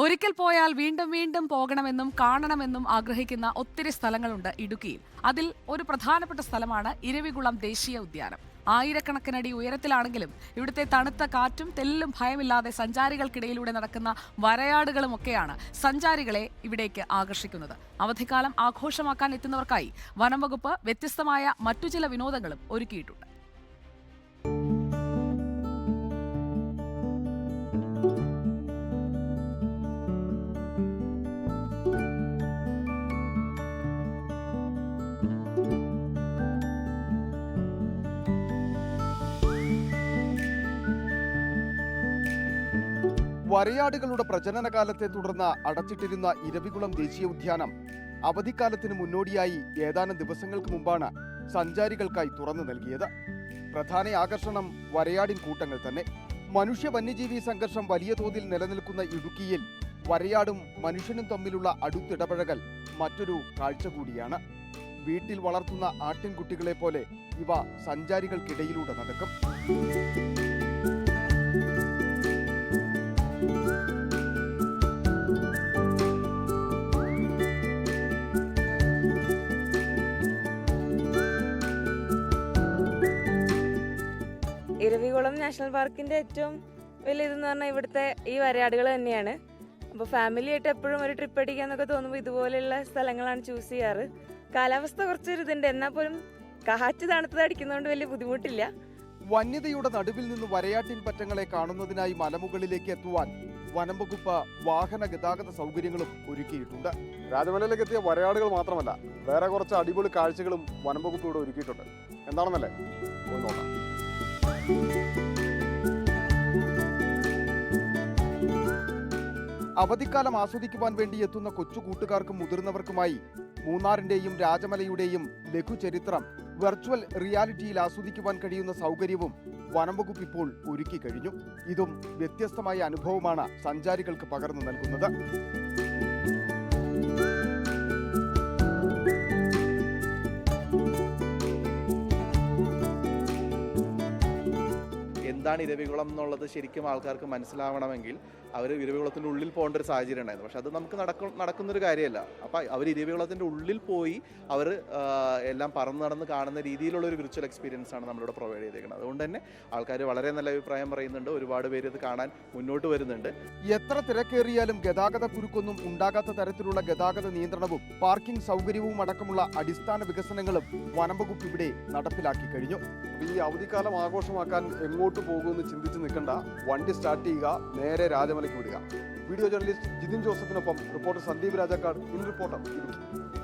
ഒരിക്കൽ പോയാൽ വീണ്ടും വീണ്ടും പോകണമെന്നും കാണണമെന്നും ആഗ്രഹിക്കുന്ന ഒത്തിരി സ്ഥലങ്ങളുണ്ട് ഇടുക്കിയിൽ. അതിൽ ഒരു പ്രധാനപ്പെട്ട സ്ഥലമാണ് ഇരവികുളം ദേശീയ ഉദ്യാനം. ആയിരക്കണക്കിനടി ഉയരത്തിലാണെങ്കിലും ഇവിടുത്തെ തണുത്ത കാറ്റും തെല്ലും ഭയമില്ലാതെ സഞ്ചാരികൾക്കിടയിലൂടെ നടക്കുന്ന വരയാടുകളുമൊക്കെയാണ് സഞ്ചാരികളെ ഇവിടേക്ക് ആകർഷിക്കുന്നത്. അവധിക്കാലം ആഘോഷമാക്കാൻ എത്തുന്നവർക്കായി വനംവകുപ്പ് വ്യത്യസ്തമായ മറ്റു ചില വിനോദങ്ങളും ഒരുക്കിയിട്ടുണ്ട്. വരയാടുകളുടെ പ്രജനനകാലത്തെ തുടർന്ന് അടച്ചിട്ടിരുന്ന ഇരവികുളം ദേശീയ ഉദ്യാനം അവധിക്കാലത്തിന് മുന്നോടിയായി ഏതാനും ദിവസങ്ങൾക്ക് മുമ്പാണ് സഞ്ചാരികൾക്കായി തുറന്നു നൽകിയത്. പ്രധാന ആകർഷണം വരയാടിൻ കൂട്ടങ്ങൾ തന്നെ. മനുഷ്യ വന്യജീവി സംഘർഷം വലിയ തോതിൽ നിലനിൽക്കുന്ന ഇടുക്കിയിൽ വരയാടും മനുഷ്യനും തമ്മിലുള്ള അടുത്തിടപഴകൽ മറ്റൊരു കാഴ്ച കൂടിയാണ്. വീട്ടിൽ വളർത്തുന്ന ആട്ടിൻകുട്ടികളെ പോലെ ഇവ സഞ്ചാരികൾക്കിടയിലൂടെ നടക്കും. ഇരവികുളം നാഷണൽ പാർക്കിന്റെ ഏറ്റവും വലിയ ഇതെന്ന് പറഞ്ഞാൽ ഇവിടുത്തെ ഈ വരയാടുകൾ തന്നെയാണ്. അപ്പോൾ ഫാമിലി ആയിട്ട് എപ്പോഴും ഒരു ട്രിപ്പ് അടിക്കാന്നൊക്കെ തോന്നുമ്പോൾ ഇതുപോലെയുള്ള സ്ഥലങ്ങളാണ് ചൂസ് ചെയ്യാറ്. കാലാവസ്ഥ കുറച്ചൊരു ഇതുണ്ട്, എന്നാൽ പോലും കാറ്റ് തണുത്തത് അടിക്കുന്നതുകൊണ്ട് വലിയ ബുദ്ധിമുട്ടില്ല. വന്യതയുടെ നടുവിൽ നിന്ന് വരയാട്ടിൻ പറ്റങ്ങളെ കാണുന്നതിനായി മലമുകളിലേക്ക് എത്തുവാൻ വനംവകുപ്പ് വാഹന ഗതാഗത സൗകര്യങ്ങളും ഒരുക്കിയിട്ടുണ്ട്. രാജമലയിലേക്ക് എത്തിയ വരയാടുകൾ മാത്രമല്ല, വേറെ കുറച്ച് അടിപൊളി കാഴ്ചകളും വനംവകുപ്പ് ഇവിടെ ഒരുക്കിയിട്ടുണ്ട്. എന്താണെന്നല്ലേ പോയി നോക്കാം. അവധിക്കാലം ആസ്വദിക്കുവാൻ വേണ്ടി എത്തുന്ന കൊച്ചു കൂട്ടുകാർക്കും മുതിർന്നവർക്കുമായി മൂന്നാറിന്റെയും രാജമലയുടെയും ലഘുചരിത്രം വെർച്വൽ റിയാലിറ്റിയിൽ ആസ്വദിക്കുവാൻ കഴിയുന്ന സൗകര്യവും വനംവകുപ്പ് ഇപ്പോൾ ഒരുക്കി കഴിഞ്ഞു. ഇതും വ്യത്യസ്തമായ അനുഭവമാണ് സഞ്ചാരികൾക്ക് പകർന്നു നൽകുന്നത്. എന്താണ് ഇരവികുളം എന്നുള്ളത് ശരിക്കും ആൾക്കാർക്ക് മനസ്സിലാവണമെങ്കിൽ അവർ ഇരവികുളത്തിൻ്റെ ഉള്ളിൽ പോകേണ്ട ഒരു സാഹചര്യം ഉണ്ടായിരുന്നു. പക്ഷെ അത് നമുക്ക് നടക്കുന്നൊരു കാര്യമല്ല. അപ്പോൾ അവർ ഇരവികുളത്തിൻ്റെ ഉള്ളിൽ പോയി അവർ എല്ലാം പറന്ന് നടന്ന് കാണുന്ന രീതിയിലുള്ള ഒരു വിർച്വൽ എക്സ്പീരിയൻസ് ആണ് നമ്മളിവിടെ പ്രൊവൈഡ് ചെയ്തേക്കുന്നത്. അതുകൊണ്ട് തന്നെ ആൾക്കാർ വളരെ നല്ല അഭിപ്രായം പറയുന്നുണ്ട്. ഒരുപാട് പേര് ഇത് കാണാൻ മുന്നോട്ട് വരുന്നുണ്ട്. എത്ര തിരക്കേറിയാലും ഗതാഗത കുരുക്കൊന്നും ഉണ്ടാകാത്ത തരത്തിലുള്ള ഗതാഗത നിയന്ത്രണവും പാർക്കിംഗ് സൗകര്യവും അടക്കമുള്ള അടിസ്ഥാന വികസനങ്ങളും വനംവകുപ്പ് ഇവിടെ നടപ്പിലാക്കി കഴിഞ്ഞു. ഈ അവധിക്കാലം ആഘോഷമാക്കാൻ എങ്ങോട്ട് പോകുമെന്ന് ചിന്തിച്ച് നിൽക്കണ്ട, വണ്ടി സ്റ്റാർട്ട് ചെയ്യുക, നേരെ രാജമലയ്ക്ക് വിടുക. വീഡിയോ ജേർണലിസ്റ്റ് ജിതിൻ ജോസഫിനൊപ്പം reporter Sandeep Rajakkad, in reporter Idukki.